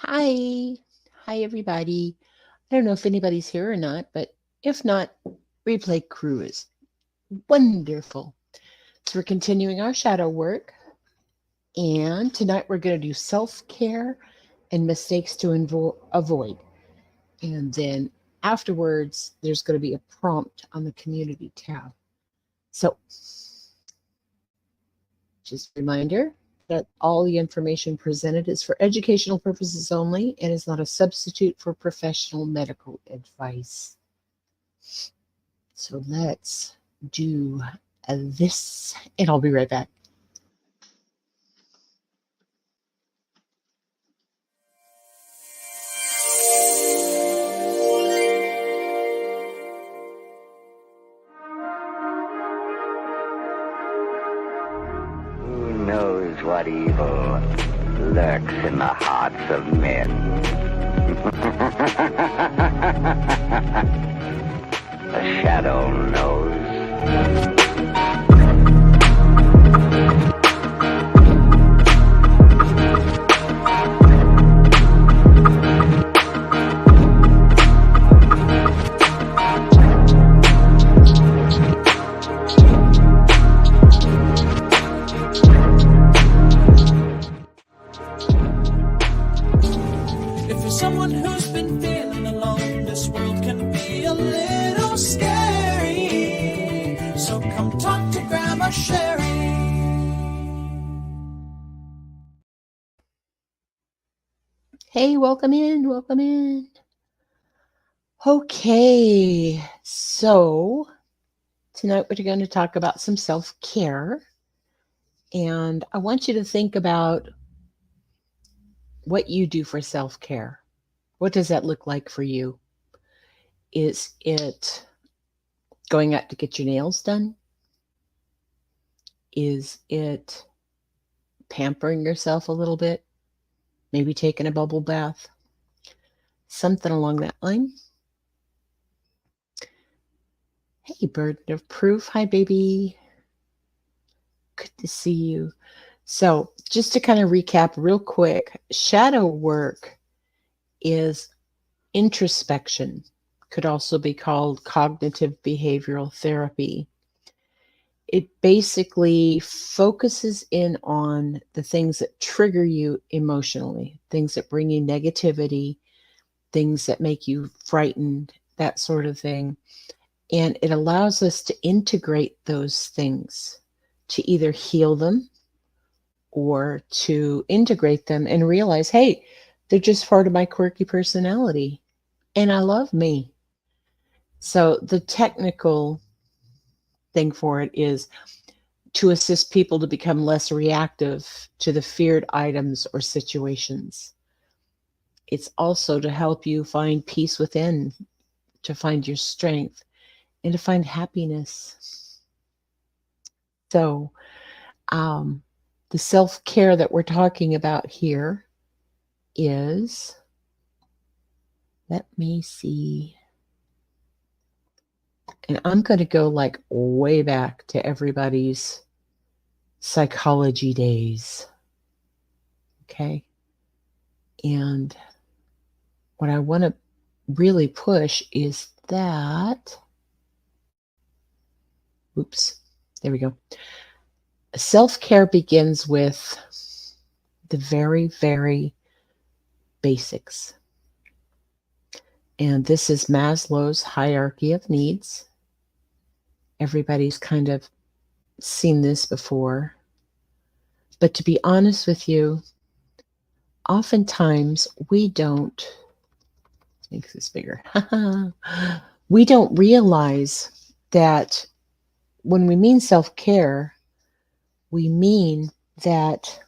Hi. Hi, everybody. I don't know if anybody's here or not, but if not, replay crew is wonderful. So we're continuing our shadow work. And tonight we're going to do self-care and mistakes to avoid. And then afterwards, there's going to be a prompt on the community tab. So just a reminder that all the information presented is for educational purposes only and is not a substitute for professional medical advice. So let's do this, and I'll be right back. Who knows what evil lurks in the hearts of men? The shadow knows. If you're someone who's been feeling alone, this world can be a little scary. So come talk to Grandma Sherry. Hey, welcome in, welcome in. Okay, so tonight we're going to talk about some self-care. And I want you to think about what you do for self-care. What does that look like for you? Is it going out to get your nails done? Is it pampering yourself a little bit? Maybe taking a bubble bath? Something along that line. Hey, Burden of Proof. Hi, baby. Good to see you. So, just to kind of recap real quick, shadow work is introspection, could also be called cognitive behavioral therapy. It basically focuses in on the things that trigger you emotionally, things that bring you negativity, things that make you frightened, that sort of thing. And it allows us to integrate those things, to either heal them or to integrate them and realize, hey, they're just part of my quirky personality and I love me. So the technical thing for it is to assist people to become less reactive to the feared items or situations. It's also to help you find peace within, to find your strength, and to find happiness. So, the self-care that we're talking about here is, let me see, and I'm going to go like way back to everybody's psychology days. Okay. And what I want to really push is that, oops, there we go. Self-care begins with the very, very basics. And this is Maslow's hierarchy of needs. Everybody's kind of seen this before. But to be honest with you, oftentimes we don't, make this bigger, we don't realize that when we mean self-care, we mean that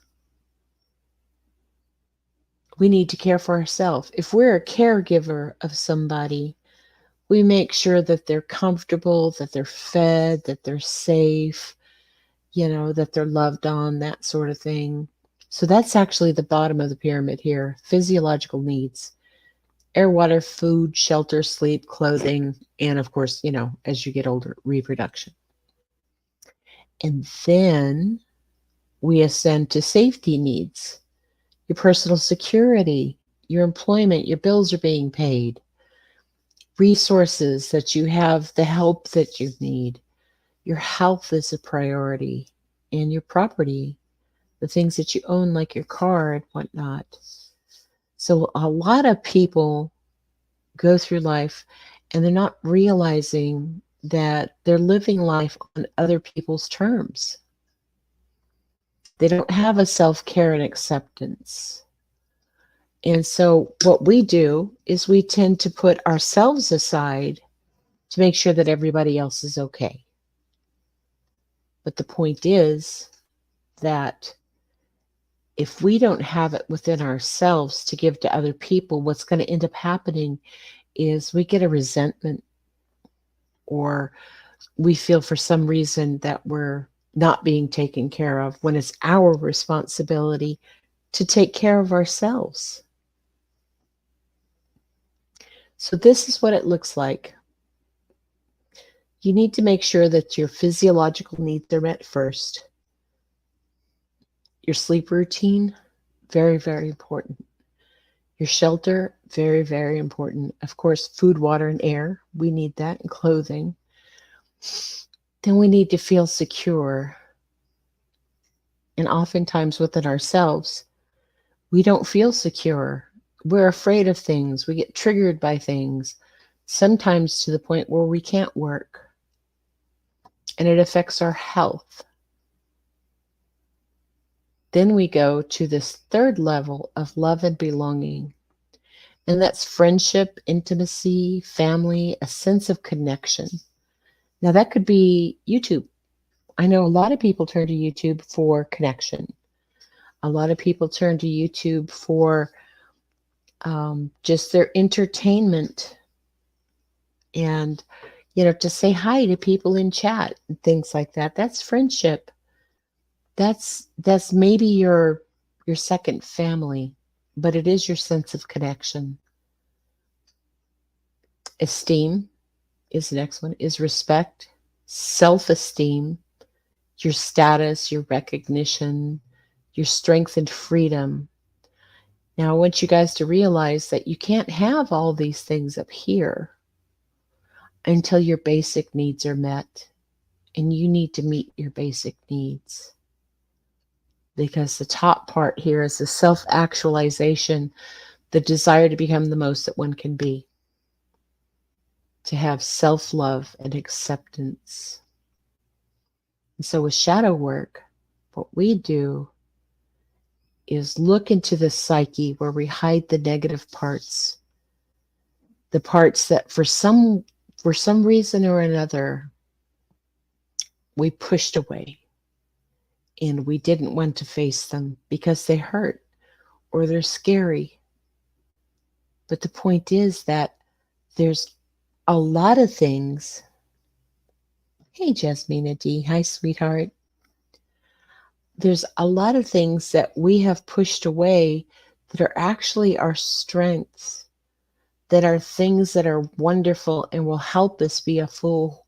we need to care for ourselves. If we're a caregiver of somebody, we make sure that they're comfortable, that they're fed, that they're safe, that they're loved on, that sort of thing. So that's actually the bottom of the pyramid here. Physiological needs: air, water, food, shelter, sleep, clothing, and of course, as you get older, reproduction. And then we ascend to safety needs: your personal security, your employment, your bills are being paid, resources, that you have the help that you need, your health is a priority, and your property, the things that you own, like your car and whatnot. So a lot of people go through life and they're not realizing that they're living life on other people's terms. They don't have a self-care and acceptance. And so what we do is we tend to put ourselves aside to make sure that everybody else is okay. But the point is that if we don't have it within ourselves to give to other people, what's going to end up happening is we get a resentment, or we feel for some reason that we're not being taken care of, when it's our responsibility to take care of ourselves. So this is what it looks like. You need to make sure that your physiological needs are met first. Your sleep routine, very, very important. Your shelter, very, very important. Of course, food, water, and air. We need that, and clothing. Then we need to feel secure. And oftentimes within ourselves, we don't feel secure. We're afraid of things. We get triggered by things, sometimes to the point where we can't work. And it affects our health. Then we go to this third level of love and belonging. And that's friendship, intimacy, family, a sense of connection. Now that could be YouTube. I know a lot of people turn to YouTube for connection. A lot of people turn to YouTube for just their entertainment, and to say hi to people in chat and things like that. That's friendship. That's maybe your second family, but it is your sense of connection. Esteem is the next one, is respect, self-esteem, your status, your recognition, your strength and freedom. Now, I want you guys to realize that you can't have all these things up here until your basic needs are met. And you need to meet your basic needs. Because the top part here is the self-actualization, the desire to become the most that one can be. To have self-love and acceptance. And so with shadow work, what we do is look into the psyche where we hide the negative parts. The parts that for some reason or another we pushed away. And we didn't want to face them because they hurt or they're scary. But the point is that there's a lot of things. Hey, Jasmina D. Hi, sweetheart. There's a lot of things that we have pushed away that are actually our strengths, that are things that are wonderful and will help us be a full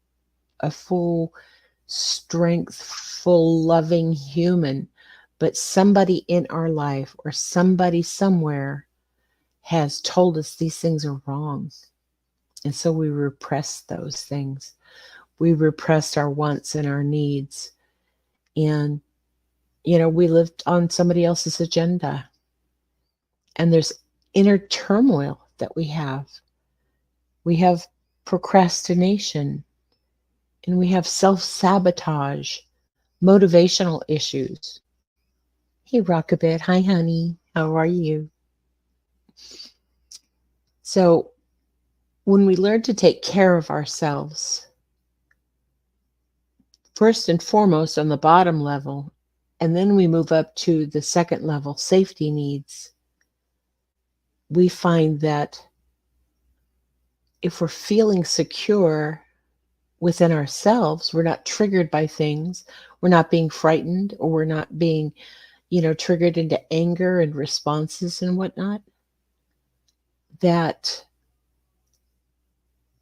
strengthful, loving human. But somebody in our life or somebody somewhere has told us these things are wrong. And so we repress those things. We repressed our wants and our needs. And, we lived on somebody else's agenda. And there's inner turmoil that we have. We have procrastination. And we have self-sabotage, motivational issues. Hey, Rockabit. Hi, honey. How are you? So when we learn to take care of ourselves, first and foremost on the bottom level, and then we move up to the second level, safety needs, we find that if we're feeling secure within ourselves, we're not triggered by things, we're not being frightened, or we're not being, triggered into anger and responses and whatnot, that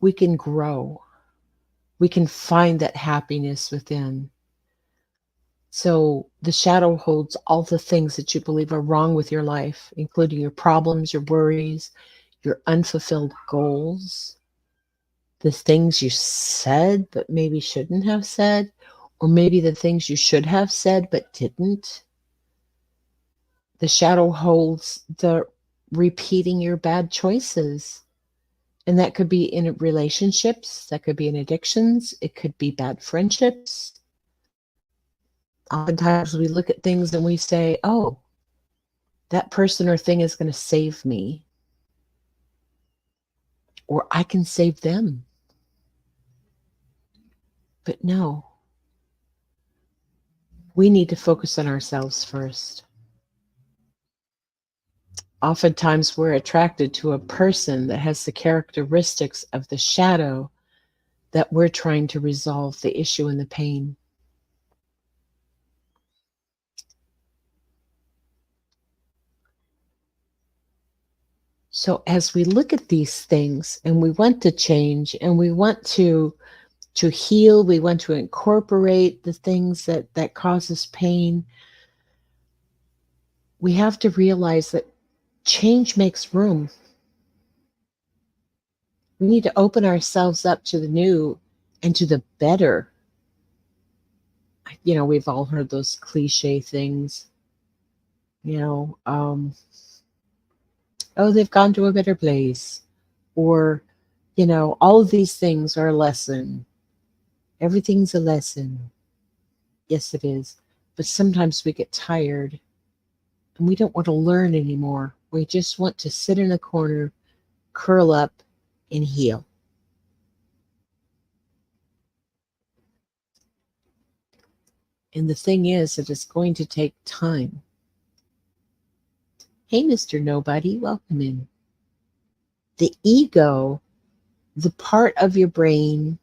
we can grow. We can find that happiness within. So the shadow holds all the things that you believe are wrong with your life, including your problems, your worries, your unfulfilled goals, the things you said but maybe shouldn't have said, or maybe the things you should have said but didn't. The shadow holds the repeating your bad choices. And that could be in relationships, that could be in addictions, it could be bad friendships. Oftentimes we look at things and we say, oh, that person or thing is going to save me, or I can save them. But no, we need to focus on ourselves first. Oftentimes we're attracted to a person that has the characteristics of the shadow that we're trying to resolve the issue and the pain. So as we look at these things and we want to change and we want to heal, we want to incorporate the things that cause us pain, we have to realize that change makes room. We need to open ourselves up to the new and to the better. You know, we've all heard those cliche things, you know, oh, they've gone to a better place. Or, you know, all of these things are a lesson. Everything's a lesson. Yes, it is. But sometimes we get tired and we don't want to learn anymore. We just want to sit in a corner, curl up, and heal. And the thing is that it's going to take time. Hey, Mr. Nobody, welcome in. The ego, the part of your brain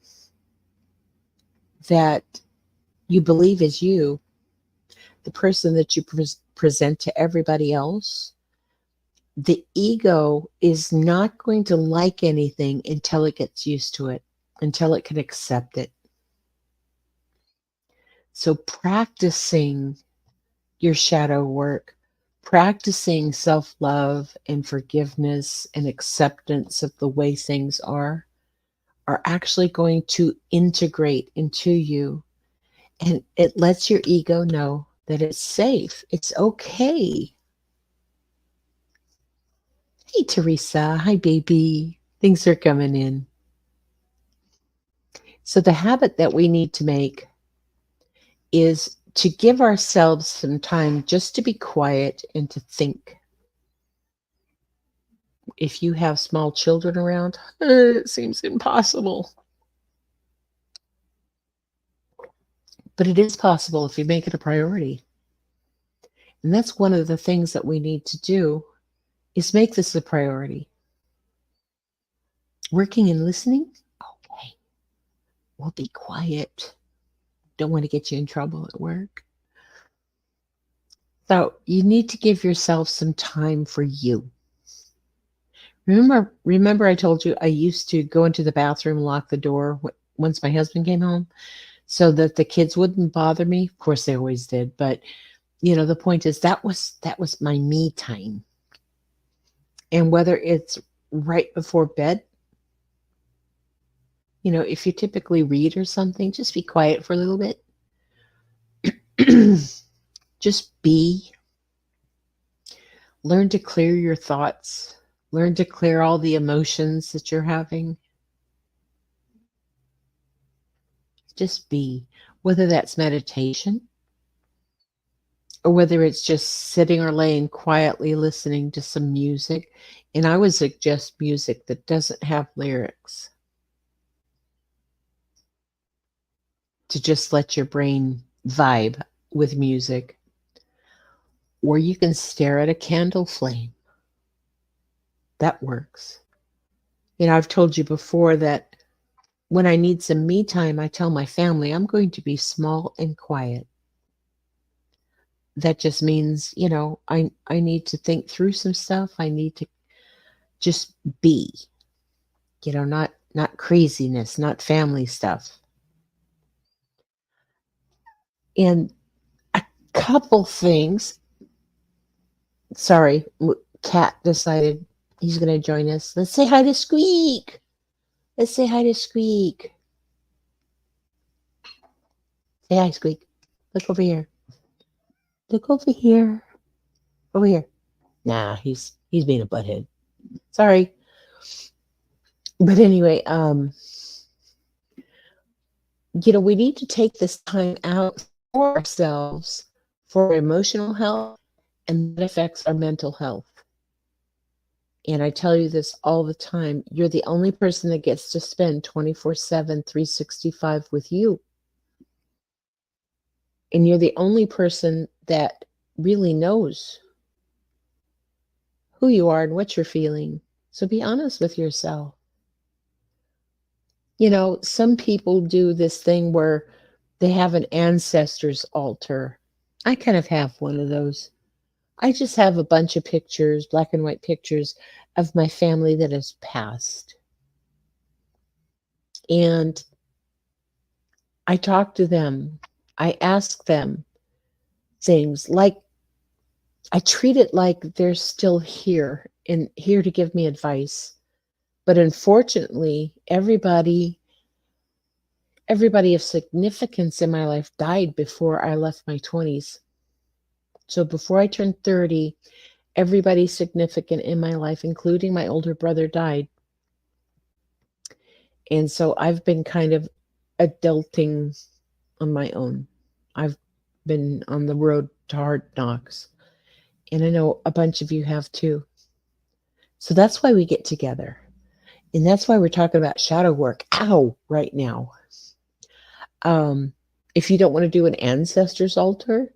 that you believe is you, the person that you present to everybody else, the ego is not going to like anything until it gets used to it, until it can accept it. So practicing your shadow work, practicing self-love and forgiveness and acceptance of the way things are actually going to integrate into you. And it lets your ego know that it's safe. It's okay. Hey, Teresa. Hi, baby. Things are coming in. So the habit that we need to make is to give ourselves some time just to be quiet and to think. If you have small children around, it seems impossible. But it is possible if you make it a priority. And that's one of the things that we need to do is make this a priority. Working and listening? Okay. We'll be quiet. Don't want to get you in trouble at work. So you need to give yourself some time for you. Remember I told you I used to go into the bathroom and lock the door once my husband came home so that the kids wouldn't bother me. Of course they always did, but you know, the point is that was my me time. And whether it's right before bed, you know, if you typically read or something, just be quiet for a little bit. Just be. Learn to clear your thoughts. Learn to clear all the emotions that you're having. Just be. Whether that's meditation or whether it's just sitting or laying quietly listening to some music. And I would suggest music that doesn't have lyrics, to just let your brain vibe with music. Or you can stare at a candle flame. That works. You know, I've told you before that when I need some me time, I tell my family I'm going to be small and quiet. That just means, you know, I need to think through some stuff. I need to just be, you know, not craziness, not family stuff. And couple things. Sorry, Cat decided he's going to join us. Let's say hi to Squeak. Let's say hi to Squeak. Say hi, Squeak. Look over here. Look over here. Over here. Nah, he's being a butthead. Sorry. But anyway, we need to take this time out for ourselves, for emotional health, and that affects our mental health. And I tell you this all the time, you're the only person that gets to spend 24/7, 365 with you. And you're the only person that really knows who you are and what you're feeling. So be honest with yourself. Some people do this thing where they have an ancestors altar. I kind of have one of those. I just have a bunch of pictures, black and white pictures of my family that has passed. And I talk to them. I ask them things like, I treat it like they're still here and here to give me advice. But unfortunately, everybody of significance in my life died before I left my 20s. So before I turned 30, everybody significant in my life, including my older brother, died. And so I've been kind of adulting on my own. I've been on the road to hard knocks. And I know a bunch of you have too. So that's why we get together. And that's why we're talking about shadow work. Ow, right now. If you don't want to do an ancestors altar,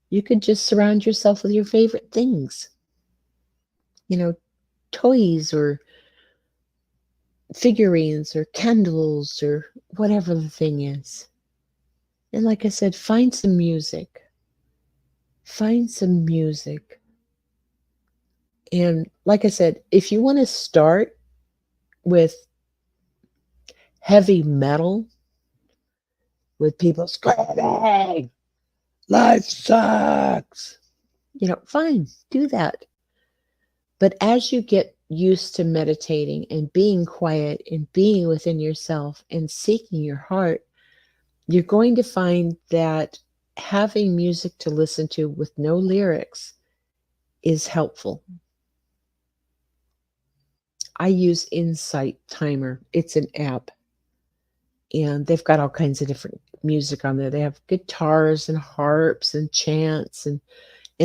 you could just surround yourself with your favorite things. Toys or figurines or candles or whatever the thing is. And like I said, find some music. Find some music. And like I said, if you want to start with heavy metal, with people screaming, life sucks, fine, do that. But as you get used to meditating and being quiet and being within yourself and seeking your heart, you're going to find that having music to listen to with no lyrics is helpful. I use Insight Timer. It's an app. And they've got all kinds of different music on there. They have guitars and harps and chants and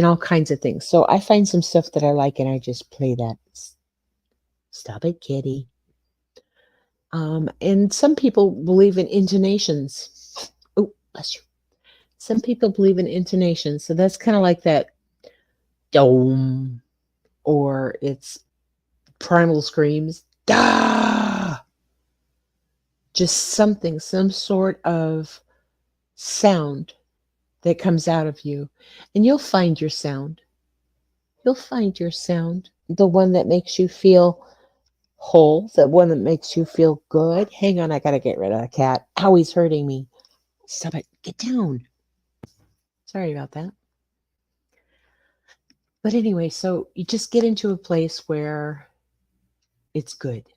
all kinds of things. So I find some stuff that I like and I just play that. Stop it, kitty. And some people believe in intonations. Oh, bless you. Some people believe in intonations. So that's kind of like that dome, or it's primal screams. Da! Just something, some sort of sound that comes out of you. And you'll find your sound. You'll find your sound. The one that makes you feel whole, the one that makes you feel good. Hang on, I gotta get rid of the cat. Ow, he's hurting me. Stop it. Get down. Sorry about that. But anyway, so you just get into a place where it's good.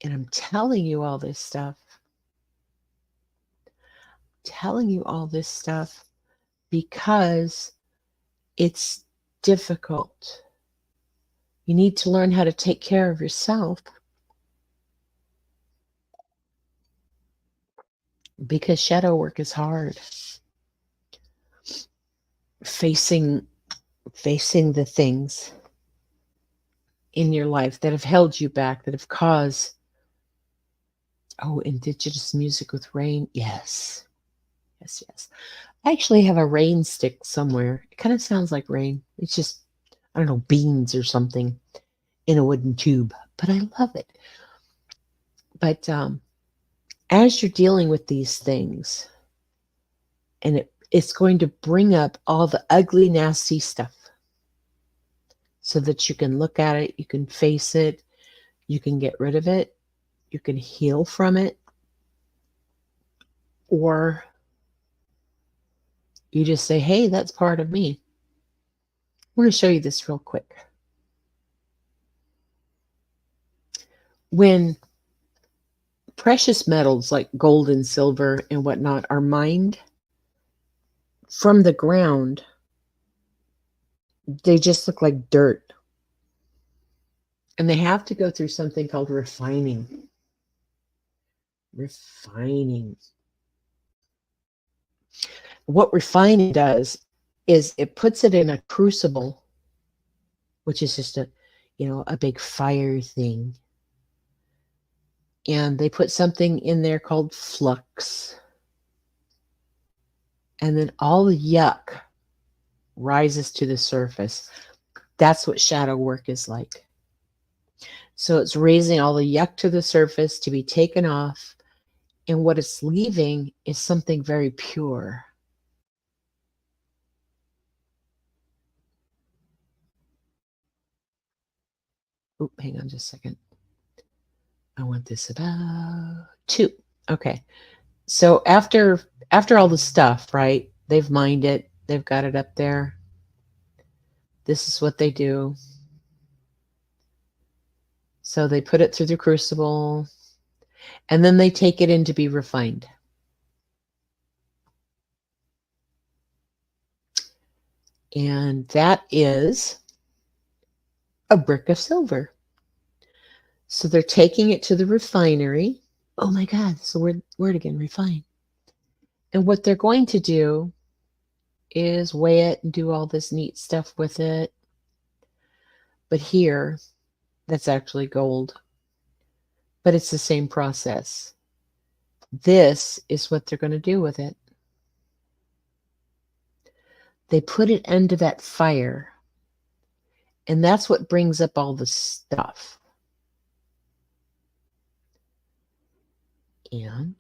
And I'm telling you all this stuff. Because it's difficult. You need to learn how to take care of yourself. Because shadow work is hard. Facing the things in your life that have held you back, that have caused. Oh, indigenous music with rain. Yes. I actually have a rain stick somewhere. It kind of sounds like rain. It's just, I don't know, beans or something in a wooden tube, but I love it. But as you're dealing with these things, and it's going to bring up all the ugly, nasty stuff so that you can look at it, you can face it, you can get rid of it, you can heal from it, or You just say, hey, that's part of me. I'm going to show you this real quick. When precious metals like gold and silver and whatnot are mined from the ground, they just look like dirt. And they have to go through something called refining. Refining. What refining does is it puts it in a crucible, which is just a big fire thing. And they put something in there called flux. And then all the yuck rises to the surface. That's what shadow work is like. So it's raising all the yuck to the surface to be taken off. And what it's leaving is something very pure. Oop, hang on just a second. I want this about 2. Okay. So after all the stuff, right? They've mined it. They've got it up there. This is what they do. So they put it through the crucible, and then they take it in to be refined. And that is a brick of silver. So they're taking it to the refinery. Oh my God, it's the word again, refine. And what they're going to do is weigh it and do all this neat stuff with it. But here, that's actually gold. But it's the same process. This is what they're going to do with it. They put it under that fire. And that's what brings up all the stuff. And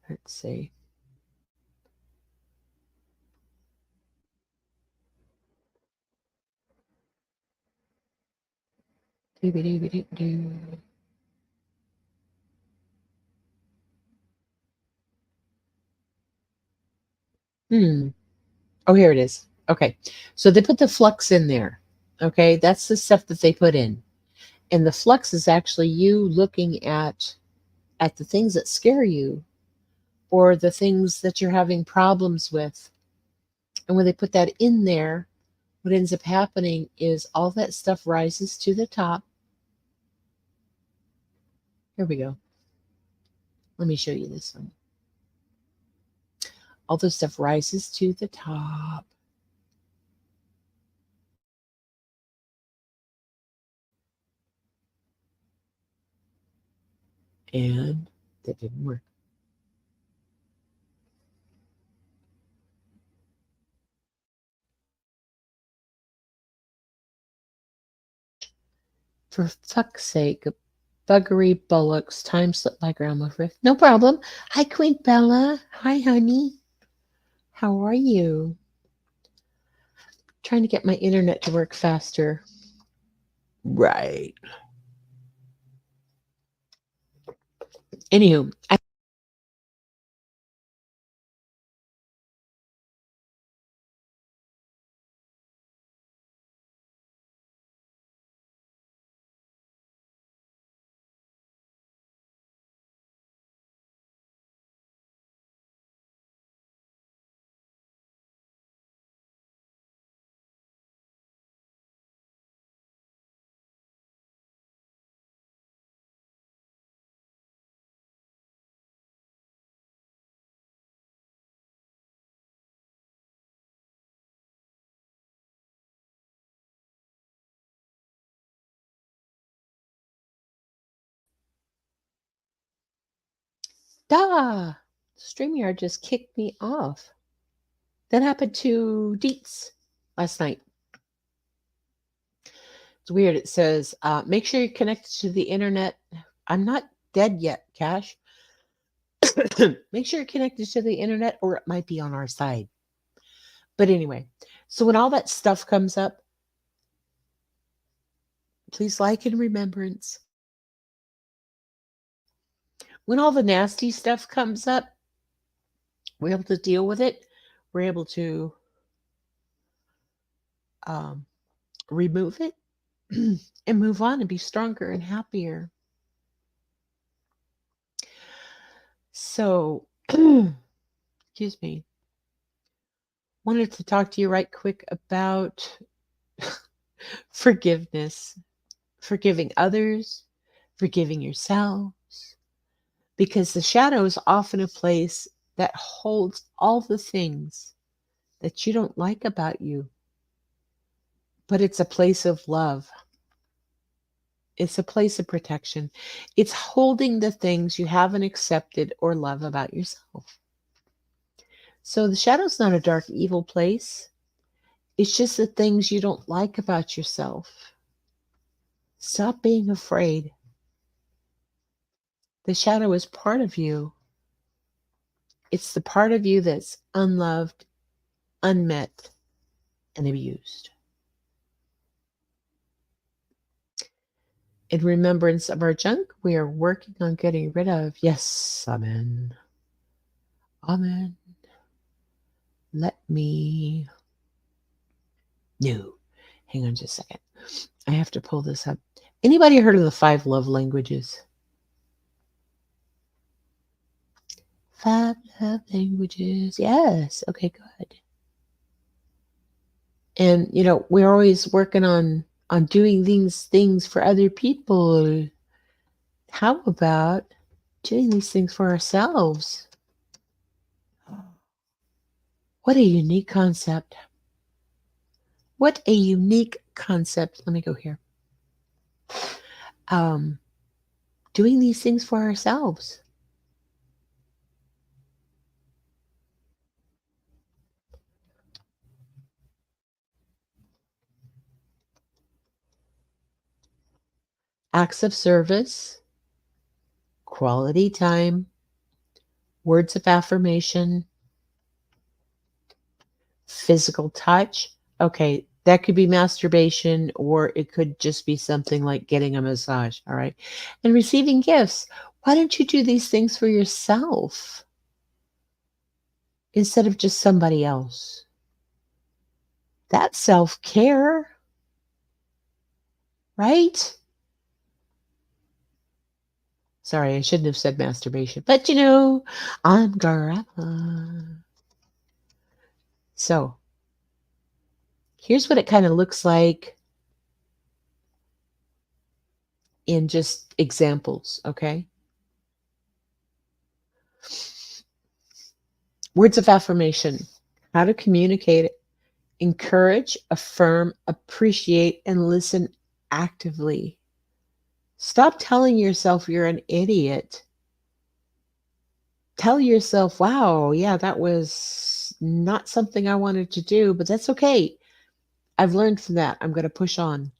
let's see. Oh, here it is. Okay. So they put the flux in there. Okay. That's the stuff that they put in. And the flux is actually you looking at the things that scare you or the things that you're having problems with. And when they put that in there, what ends up happening is all that stuff rises to the top. Here we go. Let me show you this one. All the stuff rises to the top. And that didn't work. For fuck's sake, buggery bullocks, time slipped by Grandma Riff. No problem. Hi, Queen Bella. Hi, honey. How are you? Trying to get my internet to work faster. Right. Anywho, StreamYard just kicked me off. That happened to Deets last night. It's weird. It says, make sure you're connected to the internet. I'm not dead yet, Cash. Make sure you're connected to the internet or it might be on our side. But anyway, so when all that stuff comes up, please like in remembrance. When all the nasty stuff comes up, we're able to deal with it. we're able to um, remove it and move on and be stronger and happier. So, excuse me, wanted to talk to you right quick about forgiveness, forgiving others, forgiving yourselves, because the shadow is often a place that holds all the things that you don't like about you, but it's a place of love. It's a place of protection. It's holding the things you haven't accepted or love about yourself. So the shadow's not a dark, evil place. It's just the things you don't like about yourself. Stop being afraid. The shadow is part of you. It's the part of you that's unloved, unmet, and abused. In remembrance of our junk, we are working on getting rid of. Yes, amen. Amen. Let me. No. Hang on just a second. I have to pull this up. Anybody heard of the 5 love languages? 5 love languages. Yes. Okay, good. And we're always working on doing these things for other people. How about doing these things for ourselves? What a unique concept. What a unique concept. Let me go here. Doing these things for ourselves. Acts of service, quality time, words of affirmation, physical touch. Okay, that could be masturbation, or it could just be something like getting a massage. All right. And receiving gifts. Why don't you do these things for yourself instead of just somebody else? That's self-care, right? Sorry, I shouldn't have said masturbation, but I'm grandma. So here's what it kind of looks like in just examples, okay? Words of affirmation, how to communicate it. Encourage, affirm, appreciate, and listen actively. Stop telling yourself you're an idiot. Tell yourself, wow, yeah, that was not something I wanted to do, but that's okay. I've learned from that. I'm going to push on.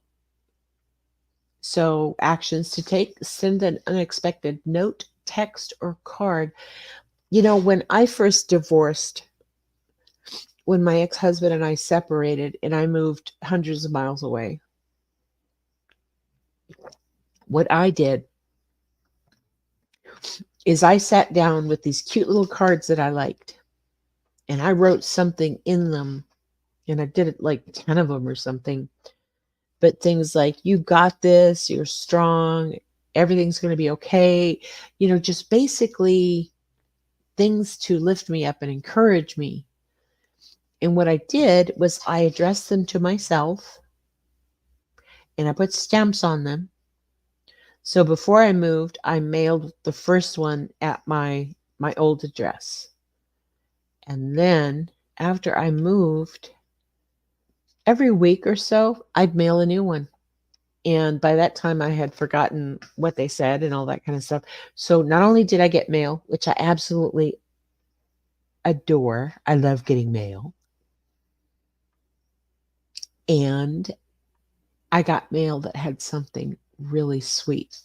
So, actions to take: send an unexpected note, text, or card. When I first divorced, when my ex-husband and I separated and I moved hundreds of miles away, what I did is I sat down with these cute little cards that I liked, and I wrote something in them, and I did it like 10 of them or something. But things like, you got this, you're strong, everything's going to be okay. Just basically things to lift me up and encourage me. And what I did was I addressed them to myself and I put stamps on them. So before I moved, I mailed the first one at my old address. And then after I moved, every week or so, I'd mail a new one. And by that time, I had forgotten what they said and all that kind of stuff. So not only did I get mail, which I absolutely adore, I love getting mail, and I got mail that had something really sweet.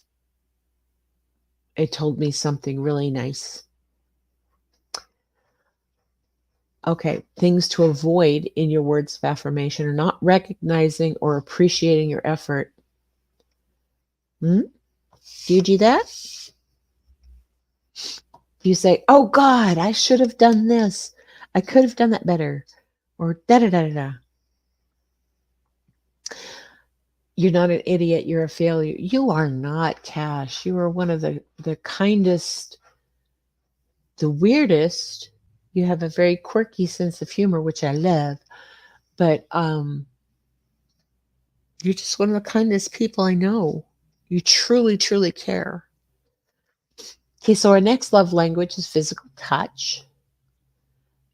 It told me something really nice. Okay, things to avoid in your words of affirmation are not recognizing or appreciating your effort. Do you do that? You say, oh God, I should have done this. I could have done that better. Or da da da da da. You're not an idiot. You're a failure. You are not, Cash. You are one of the kindest, the weirdest. You have a very quirky sense of humor, which I love. But you're just one of the kindest people I know. You truly, truly care. Okay, so our next love language is physical touch.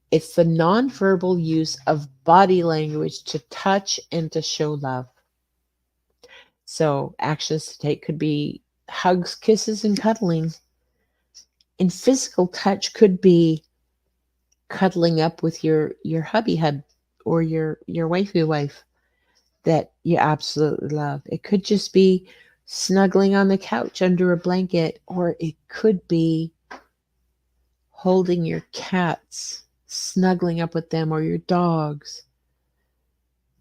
It's the nonverbal use of body language to touch and to show love. So actions to take could be hugs, kisses, and cuddling. And physical touch could be cuddling up with your hubby hub or your wifey wife that you absolutely love. It could just be snuggling on the couch under a blanket, or it could be holding your cats, snuggling up with them, or your dogs,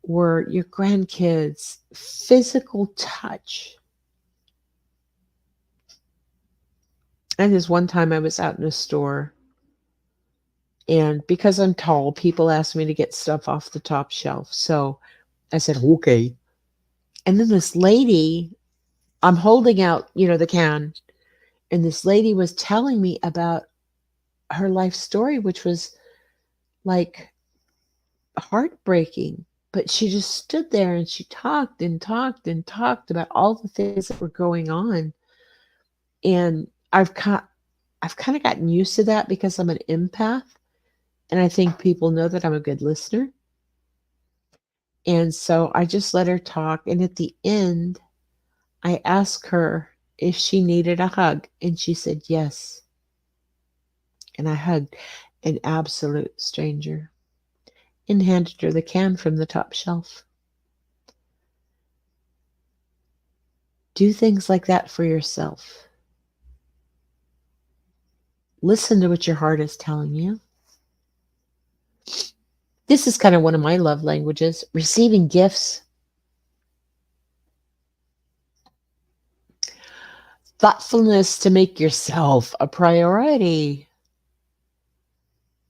or your grandkids. Physical touch. And this one time I was out in a store, and because I'm tall, people asked me to get stuff off the top shelf. So I said, okay. And then this lady, I'm holding out, the can, and this lady was telling me about her life story, which was like heartbreaking. But she just stood there and she talked and talked and talked about all the things that were going on. And I've kind of gotten used to that because I'm an empath, and I think people know that I'm a good listener. And so I just let her talk. And at the end, I asked her if she needed a hug, and she said yes. And I hugged an absolute stranger and handed her the can from the top shelf. Do things like that for yourself. Listen to what your heart is telling you. This is kind of one of my love languages, receiving gifts. Thoughtfulness to make yourself a priority.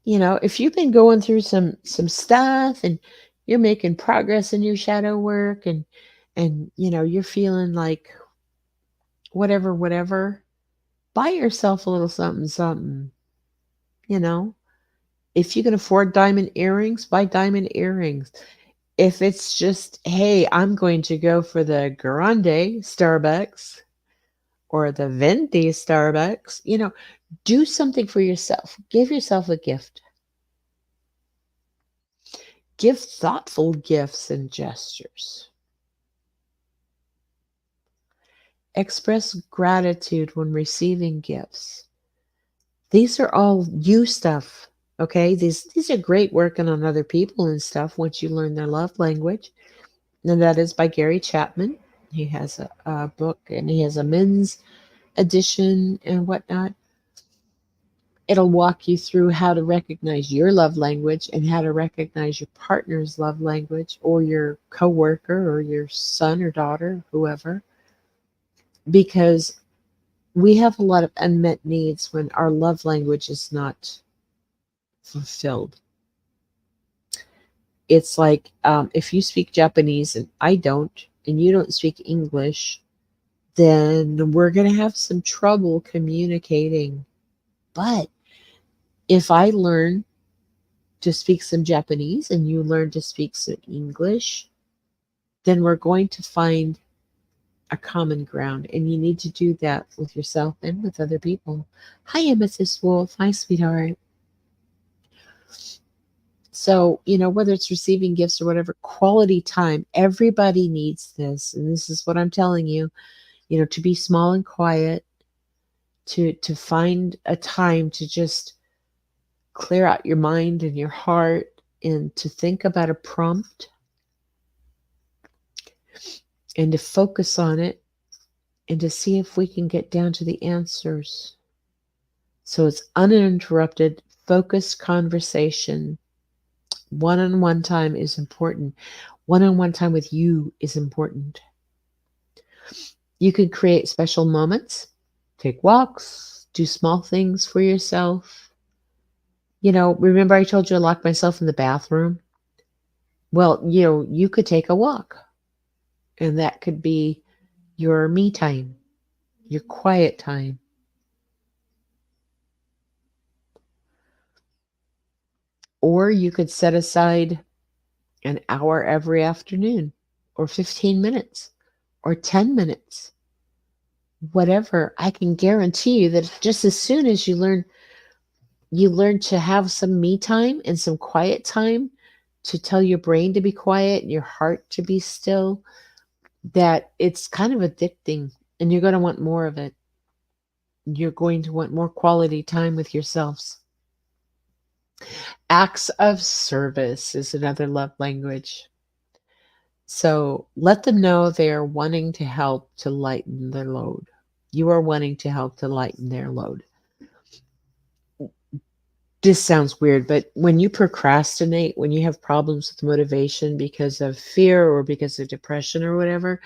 If you've been going through some stuff and you're making progress in your shadow work, and you're feeling like whatever, buy yourself a little something something. If you can afford diamond earrings, buy diamond earrings. If it's just, hey, I'm going to go for the grande Starbucks or the venti Starbucks, do something for yourself. Give yourself a gift. Give thoughtful gifts and gestures. Express gratitude when receiving gifts. These are all you stuff, okay? These are great working on other people and stuff once you learn their love language. And that is by Gary Chapman. He has a book, and he has a men's edition and whatnot. It'll walk you through how to recognize your love language and how to recognize your partner's love language, or your coworker or your son or daughter, whoever. Because we have a lot of unmet needs when our love language is not fulfilled. It's like if you speak Japanese and I don't, and you don't speak English, then we're going to have some trouble communicating. But if I learn to speak some Japanese and you learn to speak some English, then we're going to find a common ground. And you need to do that with yourself and with other people. Hi, Mrs. Wolf. Hi, sweetheart. So, whether it's receiving gifts or whatever, quality time, everybody needs this. And this is what I'm telling you, to be small and quiet, to find a time to just clear out your mind and your heart, and to think about a prompt and to focus on it and to see if we can get down to the answers. So it's uninterrupted, focused conversation. One-on-one time is important. One-on-one time with you is important. You can create special moments, take walks, do small things for yourself. Remember I told you I locked myself in the bathroom? Well, you could take a walk, and that could be your me time, your quiet time. Or you could set aside an hour every afternoon, or 15 minutes, or 10 minutes, whatever. I can guarantee you that just as soon as you learn to have some me time and some quiet time to tell your brain to be quiet and your heart to be still, that it's kind of addicting and you're going to want more of it. You're going to want more quality time with yourselves. Acts of service is another love language. So let them know they are wanting to help to lighten their load. You are wanting to help to lighten their load. This sounds weird, but when you procrastinate, when you have problems with motivation because of fear or because of depression or whatever,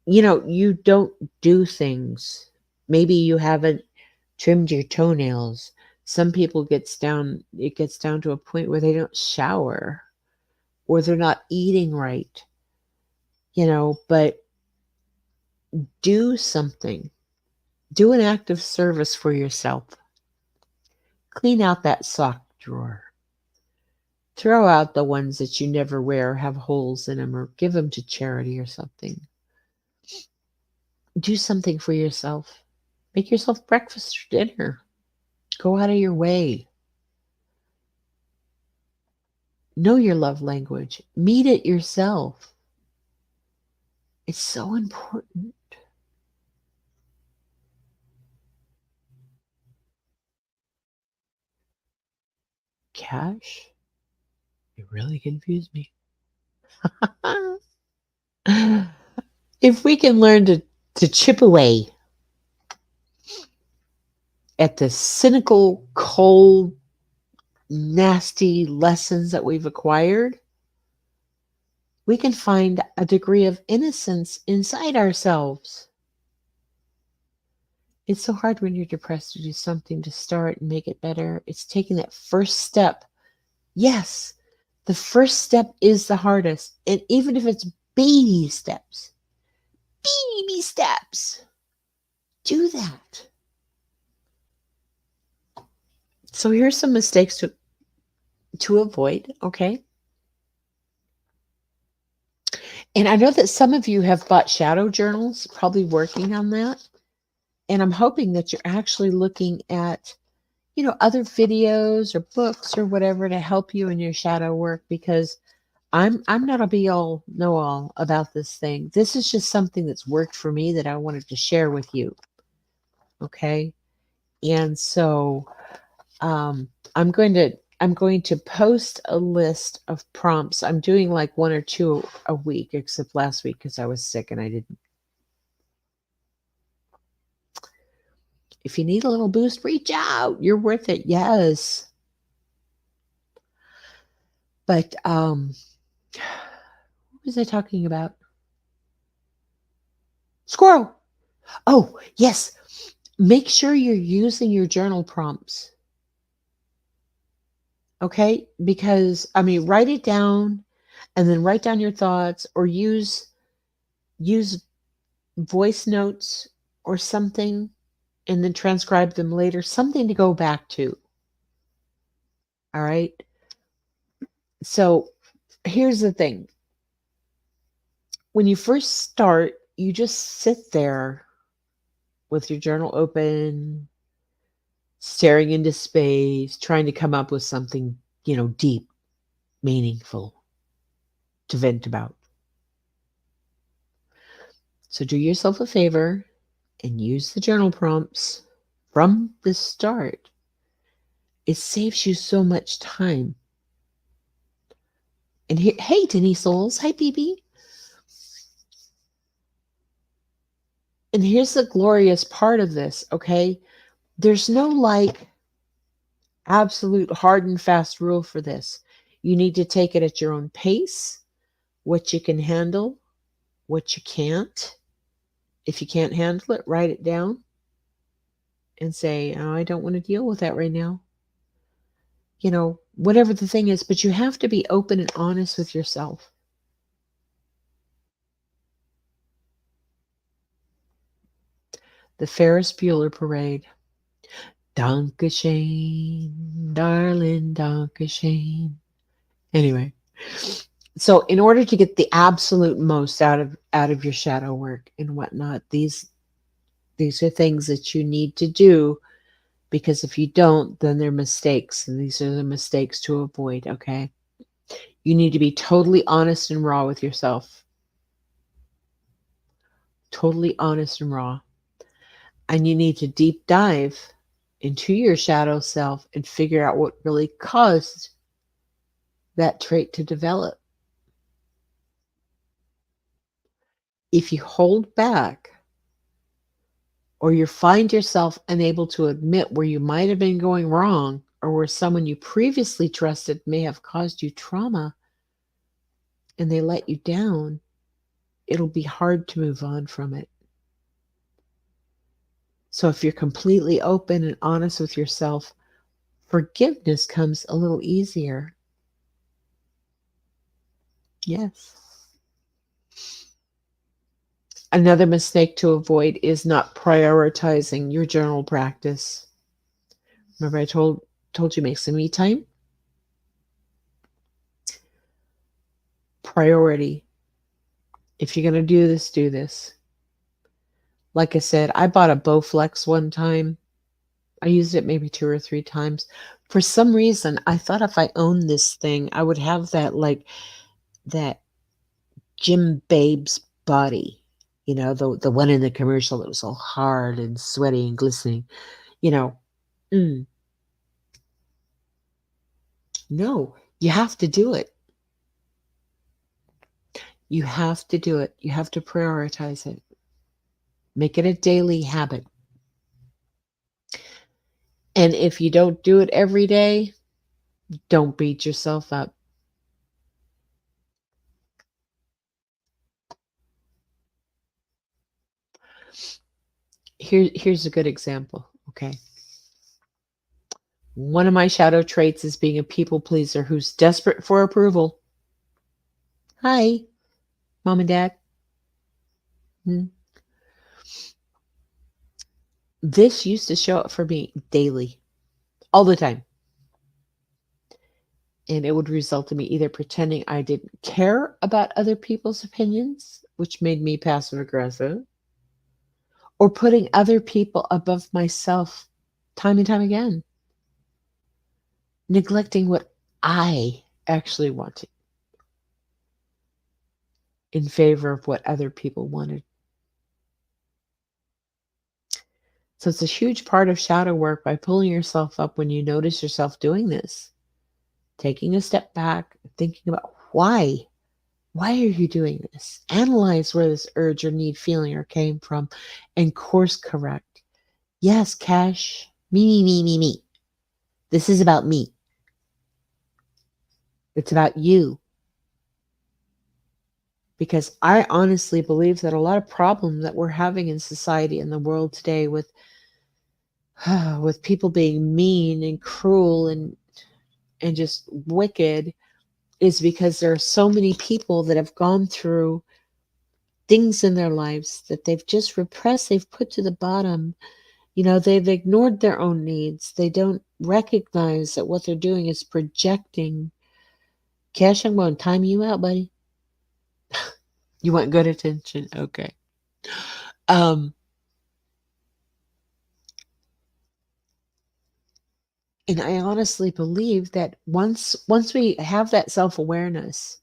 you don't do things. Maybe you haven't trimmed your toenails. Some people it gets down to a point where they don't shower or they're not eating right, but do something. Do an act of service for yourself. Clean out that sock drawer. Throw out the ones that you never wear, have holes in them, or give them to charity or something. Do something for yourself. Make yourself breakfast or dinner. Go out of your way. Know your love language. Meet it yourself. It's so important. Cash? You really confused me. If we can learn to chip away at the cynical, cold, nasty lessons that we've acquired, we can find a degree of innocence inside ourselves. It's so hard when you're depressed to do something to start and make it better. It's taking that first step. Yes, the first step is the hardest. And even if it's baby steps, do that. So here's some mistakes to avoid, okay? And I know that some of you have bought shadow journals, probably working on that. And I'm hoping that you're actually looking at, other videos or books or whatever to help you in your shadow work, because I'm not a be all know all about this thing. This is just something that's worked for me that I wanted to share with you. Okay? And so I'm going to post a list of prompts. I'm doing like one or two a week, except last week because I was sick and I didn't. If you need a little boost, reach out. You're worth it. Yes. But what was I talking about? Squirrel. Oh, yes. Make sure you're using your journal prompts. Okay? Because write it down and then write down your thoughts, or use voice notes or something and then transcribe them later, something to go back to. All right? So, here's the thing. When you first start, you just sit there with your journal open, staring into space, trying to come up with something, deep, meaningful to vent about. So do yourself a favor and use the journal prompts from the start. It saves you so much time. And here, hey, Denise Souls. Hi, BB. And here's the glorious part of this, okay? There's no absolute hard and fast rule for this. You need to take it at your own pace, what you can handle, what you can't. If you can't handle it, write it down and say, oh, I don't want to deal with that right now. whatever the thing is, but you have to be open and honest with yourself. The Ferris Bueller Parade. Dankeschön, darling, Dankeschön. Anyway, so in order to get the absolute most out of your shadow work and whatnot, these are things that you need to do, because if you don't, then they're mistakes, and these are the mistakes to avoid. Okay, you need to be totally honest and raw with yourself. Totally honest and raw. And you need to deep dive into your shadow self and figure out what really caused that trait to develop. If you hold back, or you find yourself unable to admit where you might have been going wrong, or where someone you previously trusted may have caused you trauma and they let you down, it'll be hard to move on from it. So if you're completely open and honest with yourself, forgiveness comes a little easier. Yes. Another mistake to avoid is not prioritizing your journal practice. Remember I told you make some me time? Priority. If you're going to do this, do this. Like I said, I bought a Bowflex one time. I used it maybe 2 or 3 times. For some reason, I thought if I owned this thing, I would have that Jim Babe's body. The one in the commercial that was all hard and sweaty and glistening. No, you have to do it. You have to do it. You have to prioritize it. Make it a daily habit. And if you don't do it every day, don't beat yourself up. Here's a good example, okay? One of my shadow traits is being a people pleaser who's desperate for approval. Hi, Mom and Dad. This used to show up for me daily, all the time. And it would result in me either pretending I didn't care about other people's opinions, which made me passive aggressive, or putting other people above myself time and time again, neglecting what I actually wanted in favor of what other people wanted. So it's a huge part of shadow work by pulling yourself up when you notice yourself doing this. Taking a step back, thinking about why. Why are you doing this? Analyze where this urge or need, feeling or came from, and course correct. Yes, Cash, me. This is about me. It's about you. Because I honestly believe that a lot of problems that we're having in society and the world today with people being mean and cruel and just wicked is because there are so many people that have gone through things in their lives that they've just repressed, they've put to the bottom. They've ignored their own needs. They don't recognize that what they're doing is projecting. Cash, I'm going to time you out, buddy. You want good attention? Okay. And I honestly believe that once we have that self-awareness,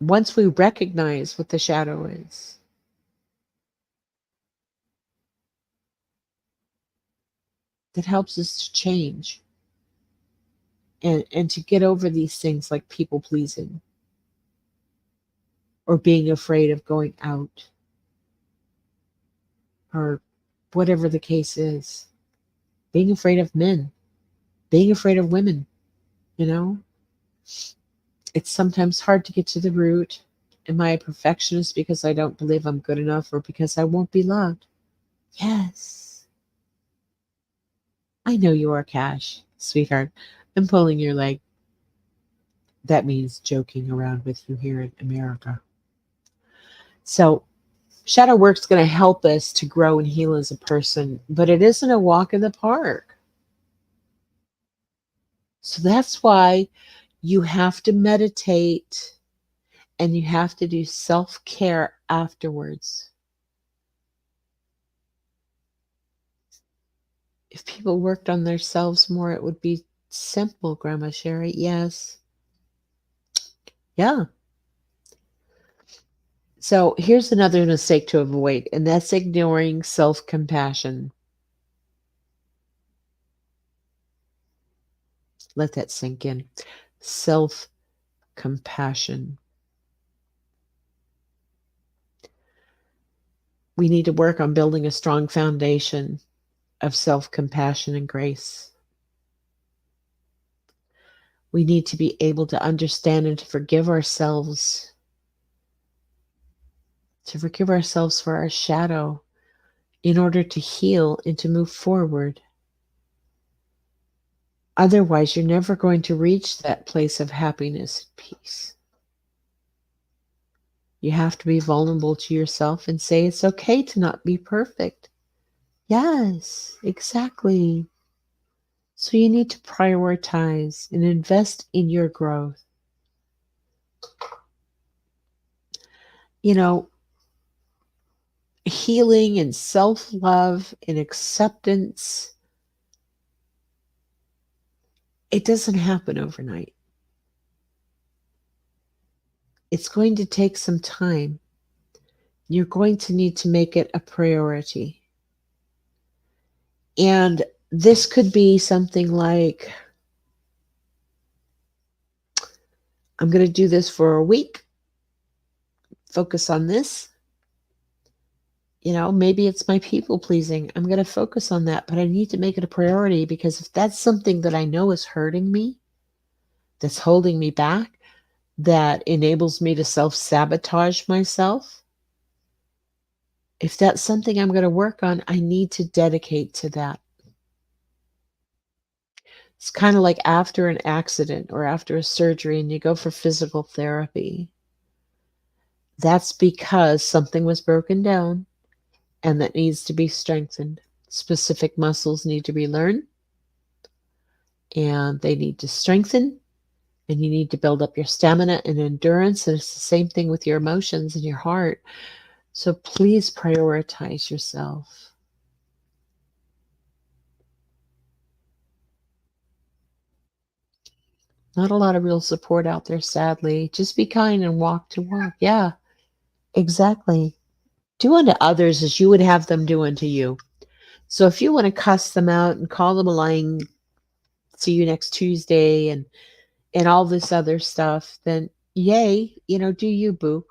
once we recognize what the shadow is, that helps us to change and to get over these things like people pleasing or being afraid of going out or whatever the case is. Being afraid of men, being afraid of women, It's sometimes hard to get to the root. Am I a perfectionist because I don't believe I'm good enough or because I won't be loved? Yes. I know you are, Cash, sweetheart. I'm pulling your leg. That means joking around with you here in America. So, shadow work's going to help us to grow and heal as a person, but it isn't a walk in the park. So, that's why you have to meditate and you have to do self care afterwards. If people worked on themselves more, it would be simple, Grandma Sherry. Yes. Yeah. So here's another mistake to avoid, and that's ignoring self compassion. Let that sink in. Self compassion. We need to work on building a strong foundation of self compassion and grace. We need to be able to understand and to forgive ourselves, for our shadow in order to heal and to move forward. Otherwise, you're never going to reach that place of happiness and peace. You have to be vulnerable to yourself and say it's okay to not be perfect. Yes, exactly. So you need to prioritize and invest in your growth. You know, healing and self love and acceptance, it doesn't happen overnight. It's going to take some time. You're going to need to make it a priority. And this could be something like, I'm going to do this for a week, focus on this. Maybe it's my people pleasing. I'm going to focus on that, but I need to make it a priority, because if that's something that I know is hurting me, that's holding me back, that enables me to self-sabotage myself, if that's something I'm going to work on, I need to dedicate to that. It's kind of like after an accident or after a surgery and you go for physical therapy. That's because something was broken down and that needs to be strengthened. Specific muscles need to be learned and they need to strengthen, and you need to build up your stamina and endurance. And it's the same thing with your emotions and your heart. So please prioritize yourself. Not a lot of real support out there, sadly. Just be kind and walk to walk. Yeah, exactly. Do unto others as you would have them do unto you. So if you want to cuss them out and call them a lying, see you next Tuesday and all this other stuff, then yay, do you, boo.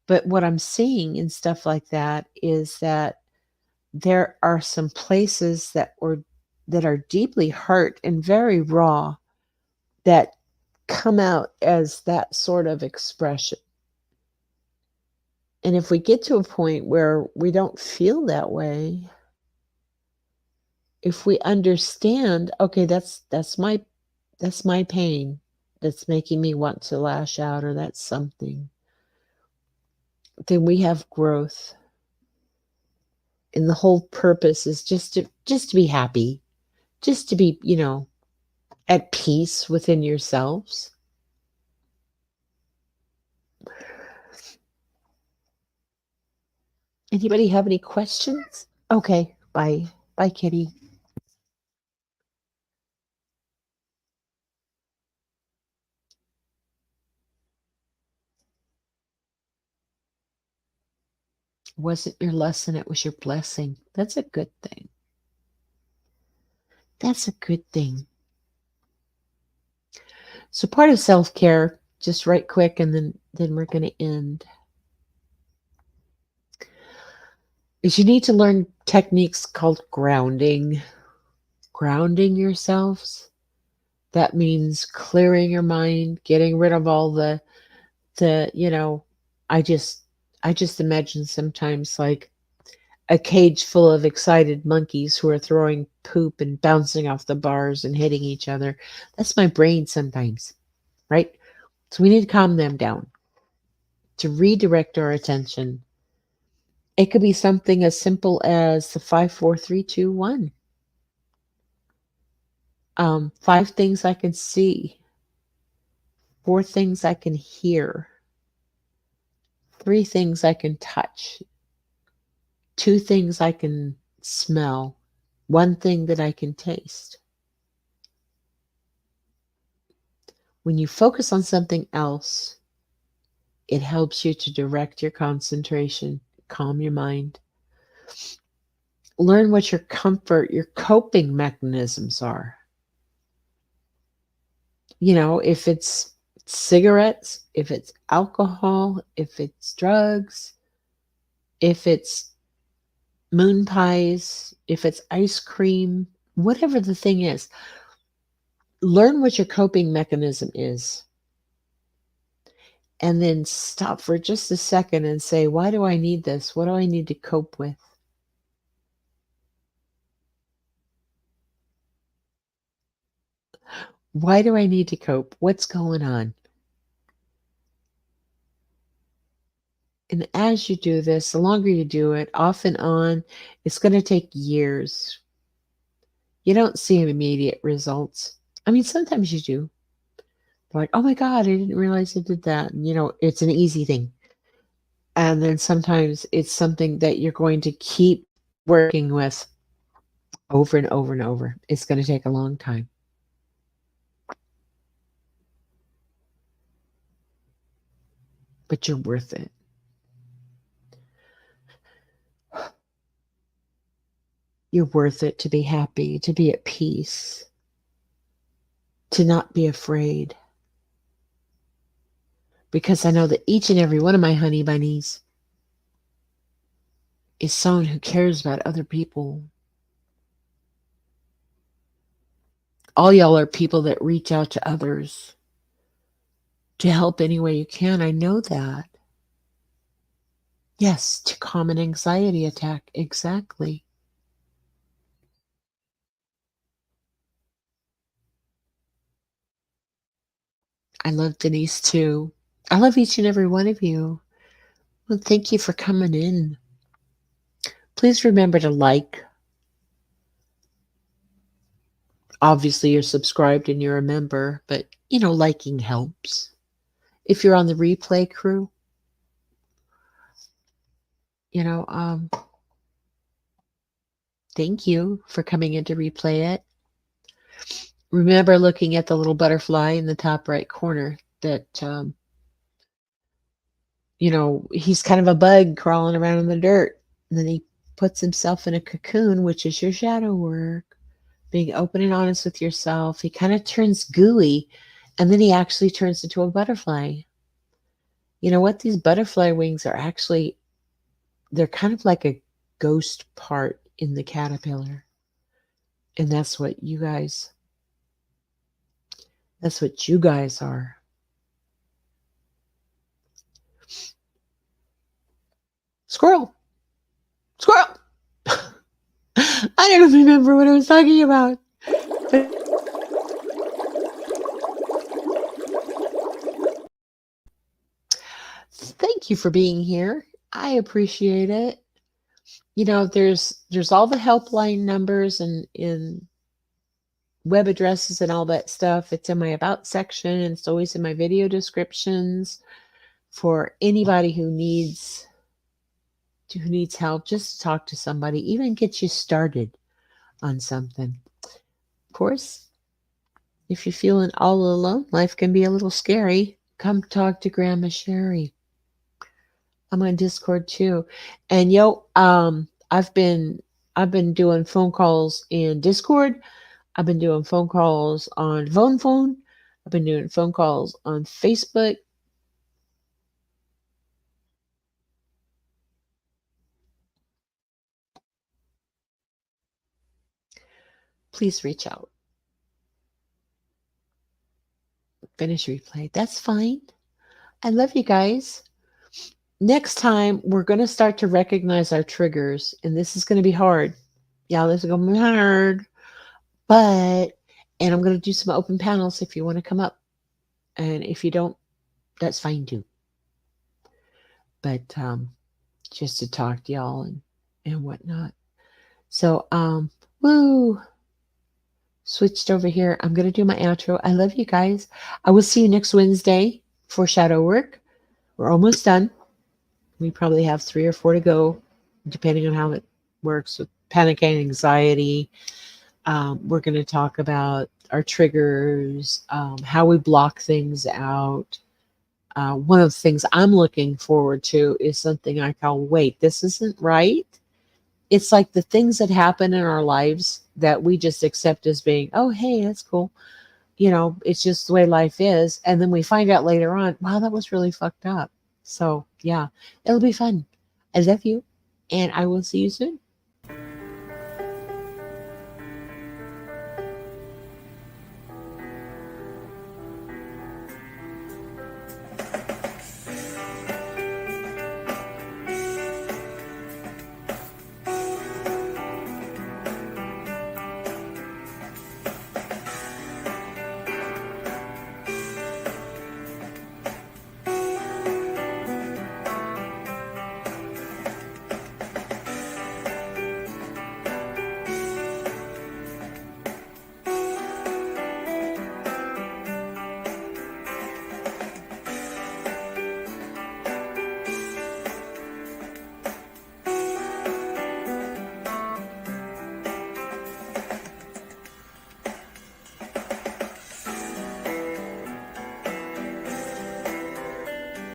But what I'm seeing in stuff like that is that there are some places that are deeply hurt and very raw that come out as that sort of expression. And if we get to a point where we don't feel that way, if we understand, okay, that's my pain that's making me want to lash out, or that's something, then we have growth. And the whole purpose is just to be happy, just to be, at peace within yourselves. Anybody have any questions? Okay, bye. Bye, Kitty. It wasn't your lesson, it was your blessing. That's a good thing. That's a good thing. So part of self-care, just right quick, and then we're going to end, is you need to learn techniques called grounding. Grounding yourselves. That means clearing your mind, getting rid of all the I just imagine sometimes like a cage full of excited monkeys who are throwing poop and bouncing off the bars and hitting each other. That's my brain sometimes, right? So we need to calm them down to redirect our attention. It could be something as simple as the 5, 4, 3, 2, 1. 5 things I can see, 4 things I can hear, 3 things I can touch, 2 things I can smell, 1 thing that I can taste. When you focus on something else, it helps you to direct your concentration, calm your mind, learn what your coping mechanisms are. If it's cigarettes, if it's alcohol, if it's drugs, if it's moon pies, if it's ice cream, whatever the thing is, learn what your coping mechanism is. And then stop for just a second and say, why do I need this? What do I need to cope with? Why do I need to cope? What's going on? And as you do this, the longer you do it, off and on, it's going to take years. You don't see immediate results. I mean, sometimes you do. Like, oh my God, I didn't realize I did that. And, it's an easy thing. And then sometimes it's something that you're going to keep working with over and over and over. It's going to take a long time. But you're worth it. You're worth it to be happy, to be at peace, to not be afraid. Because I know that each and every one of my honey bunnies is someone who cares about other people. All y'all are people that reach out to others to help any way you can. I know that. Yes, to calm an anxiety attack. Exactly. I love Denise too. I love each and every one of you. Well, thank you for coming in. Please remember to like. Obviously, you're subscribed and you're a member, but liking helps. If you're on the replay crew, you know, um, thank you for coming in to replay it. Remember looking at the little butterfly in the top right corner that, he's kind of a bug crawling around in the dirt. And then he puts himself in a cocoon, which is your shadow work, being open and honest with yourself. He kind of turns gooey, and then he actually turns into a butterfly. You know what? These butterfly wings are actually, they're kind of like a ghost part in the caterpillar. And that's what you guys are. Squirrel. Squirrel. I don't remember what I was talking about. But thank you for being here. I appreciate it. There's all the helpline numbers and in web addresses and all that stuff. It's in my about section, and it's always in my video descriptions for anybody who needs help. Just talk to somebody, even get you started on something. Of course, if you're feeling all alone, life can be a little scary. Come talk to Grandma Sherry. I'm on Discord too. And I've been doing phone calls in Discord. I've been doing phone calls on phone. I've been doing phone calls on Facebook. Please reach out. Finish replay. That's fine. I love you guys. next time we're going to start to recognize our triggers, and this is going to be hard. Yeah, this is going to be hard, but, and I'm going to do some open panels if you want to come up. And if you don't, that's fine too. But just to talk to y'all and whatnot. So, woo, switched over here. I'm going to do my outro. I love you guys. I will see you next Wednesday for shadow work. We're almost done. We probably have 3 or 4 to go, depending on how it works with panic and anxiety. We're going to talk about our triggers, how we block things out. One of the things I'm looking forward to is something I call wait, this isn't right. It's like the things that happen in our lives that we just accept as being, oh, hey, that's cool. It's just the way life is. And then we find out later on, wow, that was really fucked up. So, yeah, it'll be fun. I love you, and I will see you soon.